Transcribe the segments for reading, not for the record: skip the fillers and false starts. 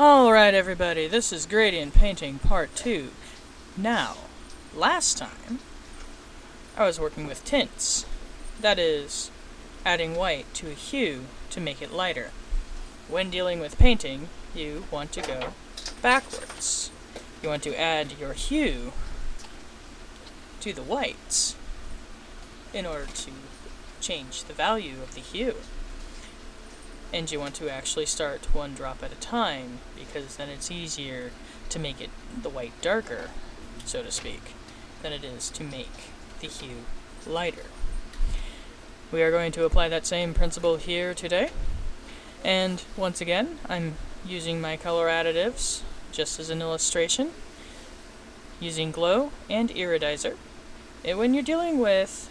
Alright everybody, this is Gradient Painting Part 2. Now, last time, I was working with tints. That is, adding white to a hue to make it lighter. When dealing with painting, you want to go backwards. You want to add your hue to the whites in order to change the value of the hue. And you want to actually start one drop at a time, because then it's easier to make the white darker, so to speak, than it is to make the hue lighter. We are going to apply that same principle here today. And once again, I'm using my color additives, just as an illustration, using glow and iridizer. And when you're dealing with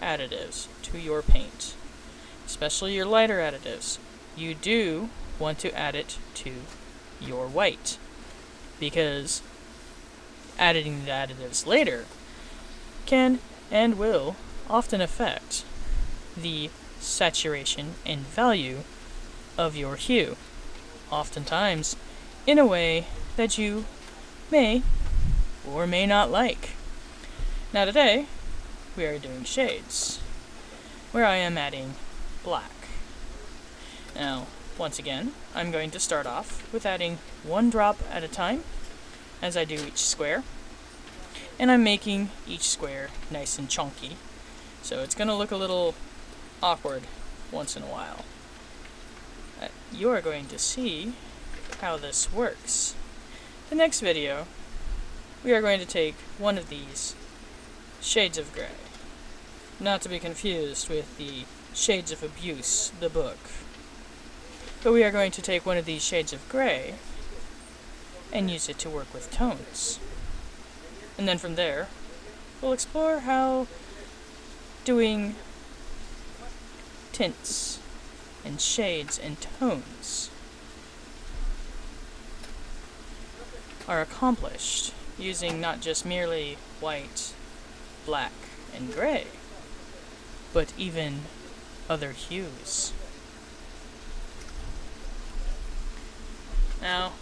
additives to your paint, especially your lighter additives, you do want to add it to your white, because adding the additives later can and will often affect the saturation and value of your hue, oftentimes in a way that you may or may not like. Now today, we are doing shades, where I am adding black. Now, once again, I'm going to start off with adding one drop at a time, as I do each square. And I'm making each square nice and chunky, so it's going to look a little awkward once in a while. You are going to see how this works. The next video, we are going to take one of these shades of gray, not to be confused with the Shades of Abuse, the book. But we are going to take one of these shades of gray and use it to work with tones. And then from there, we'll explore how doing tints and shades and tones are accomplished using not just merely white, black, and gray, but even other hues. Now,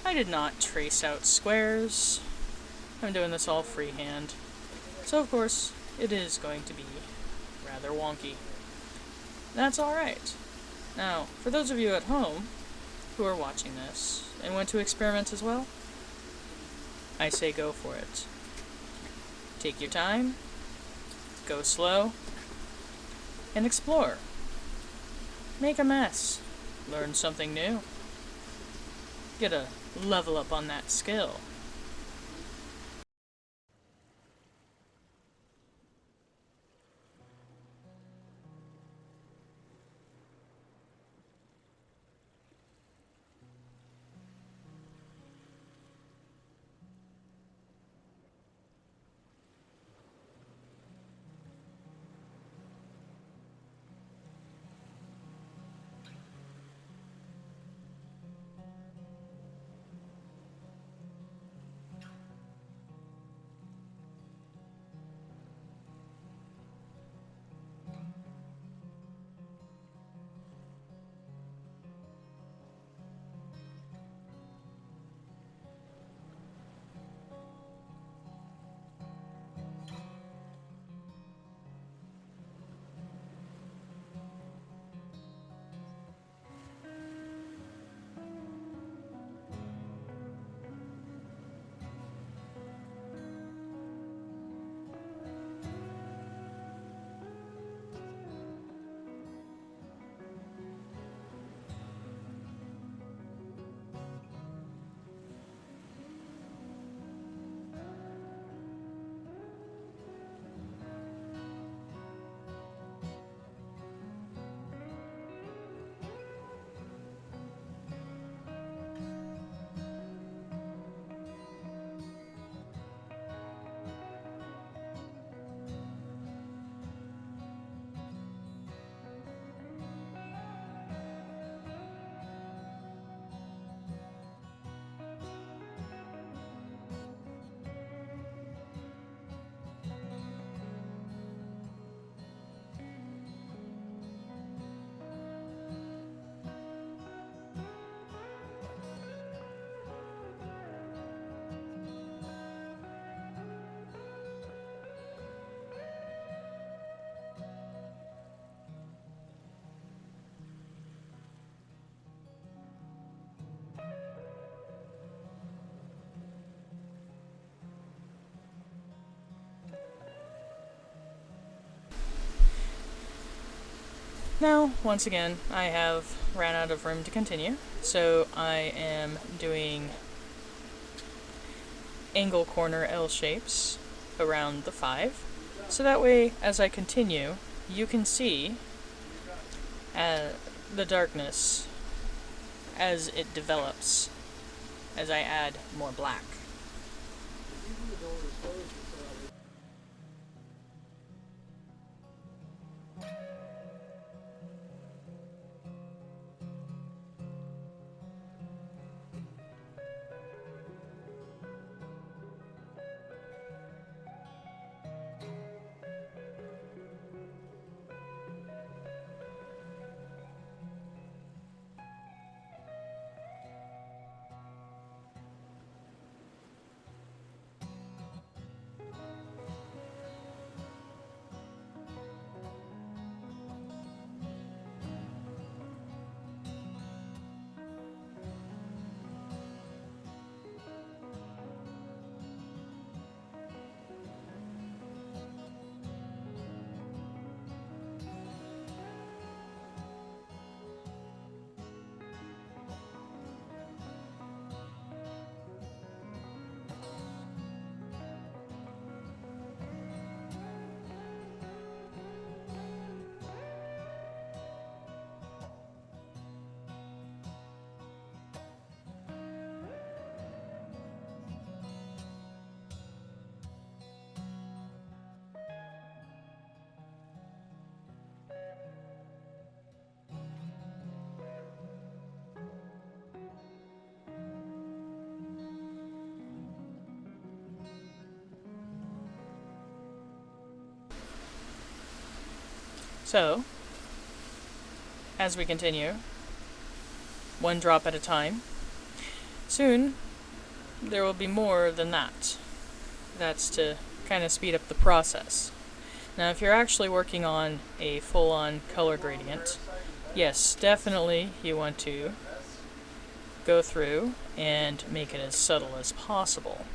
I did not trace out squares. I'm doing this all freehand, so of course it is going to be rather wonky. That's alright. Now, for those of you at home who are watching this and want to experiment as well, I say go for it. Take your time, go slow, and explore. Make a mess, learn something new. Get a level up on that skill. Now, once again, I have ran out of room to continue, so I am doing angle corner L shapes around the 5, so that way, as I continue, you can see the darkness as it develops, as I add more black. So, as we continue, one drop at a time, soon there will be more than that. That's to kind of speed up the process. Now, if you're actually working on a full-on color gradient, yes, definitely you want to go through and make it as subtle as possible.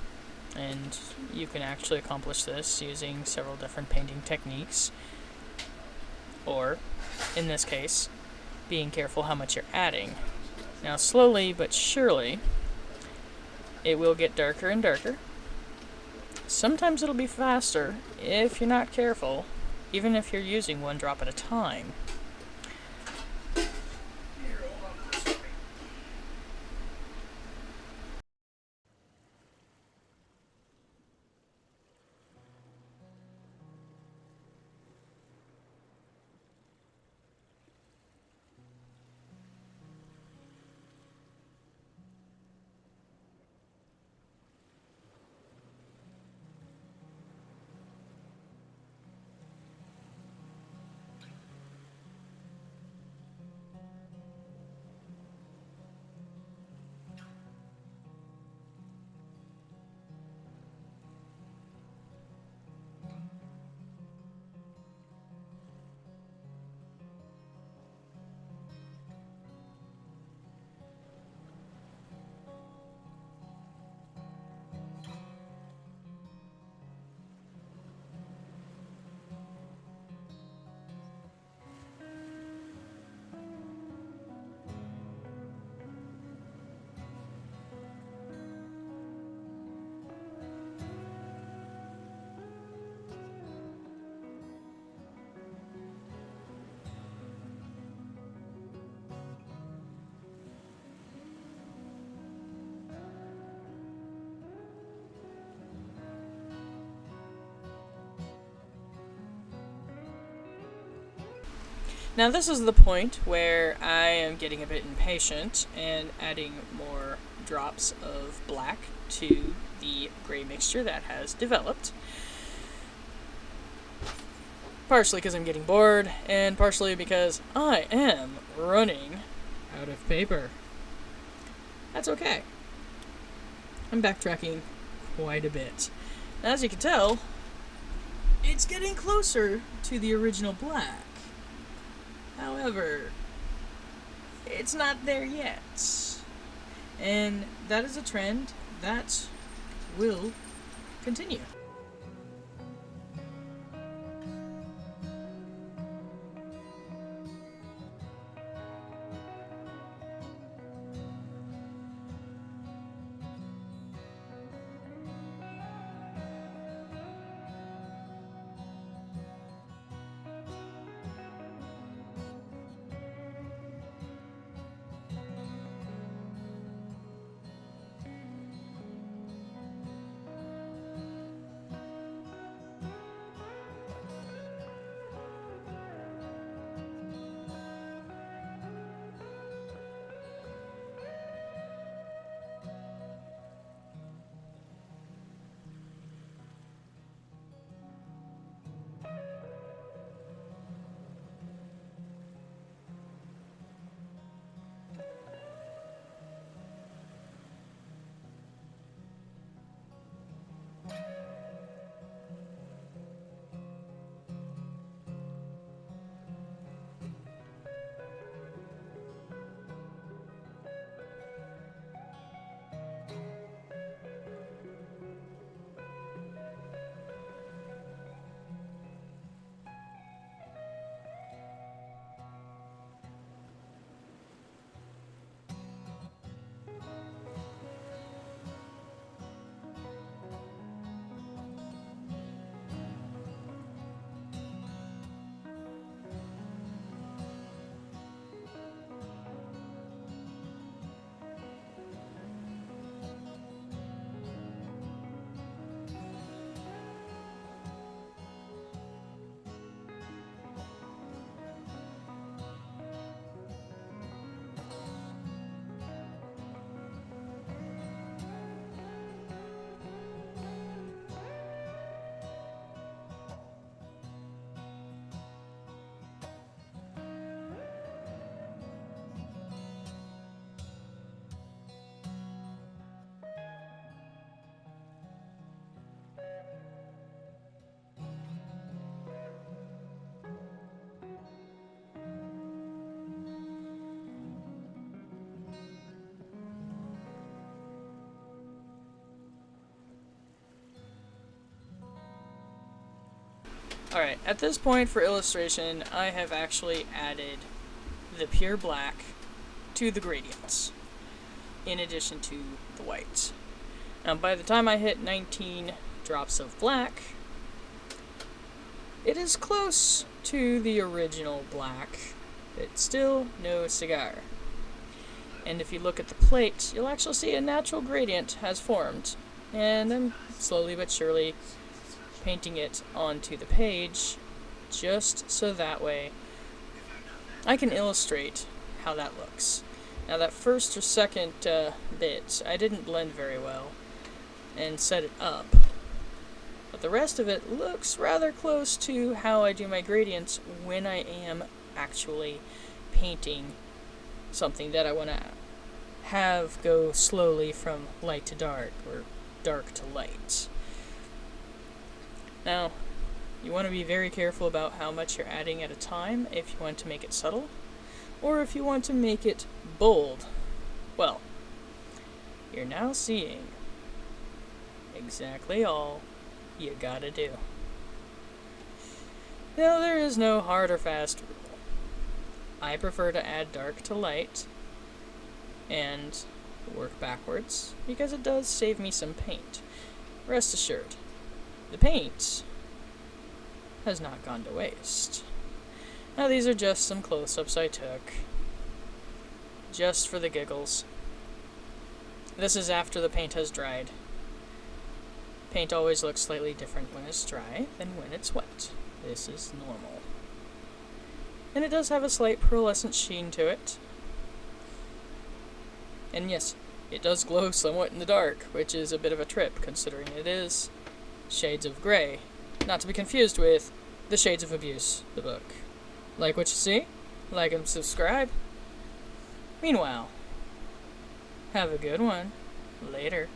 And you can actually accomplish this using several different painting techniques, or, in this case, being careful how much you're adding. Now, slowly but surely, it will get darker and darker. Sometimes it'll be faster if you're not careful, even if you're using one drop at a time. Now this is the point where I am getting a bit impatient and adding more drops of black to the gray mixture that has developed. Partially because I'm getting bored, and partially because I am running out of paper. That's okay. I'm backtracking quite a bit. As you can tell, it's getting closer to the original black. However, it's not there yet. And that is a trend that will continue. Alright, at this point for illustration, I have actually added the pure black to the gradients, in addition to the whites. Now by the time I hit 19 drops of black, it is close to the original black, but still no cigar. And if you look at the plate, you'll actually see a natural gradient has formed, and I'm slowly but surely painting it onto the page, just so that way I can illustrate how that looks. Now that first or second bit, I didn't blend very well and set it up, but the rest of it looks rather close to how I do my gradients when I am actually painting something that I want to have go slowly from light to dark, or dark to light. Now, you want to be very careful about how much you're adding at a time if you want to make it subtle, or if you want to make it bold. Well, you're now seeing exactly all you gotta do. Now, there is no hard or fast rule. I prefer to add dark to light and work backwards because it does save me some paint. Rest assured, the paint has not gone to waste. Now these are just some close-ups I took, just for the giggles. This is after the paint has dried. Paint always looks slightly different when it's dry than when it's wet. This is normal. And it does have a slight pearlescent sheen to it. And yes, it does glow somewhat in the dark, which is a bit of a trip considering it is Shades of Grey, not to be confused with The Shades of Abuse, the book. Like what you see? Like and subscribe. Meanwhile, have a good one. Later.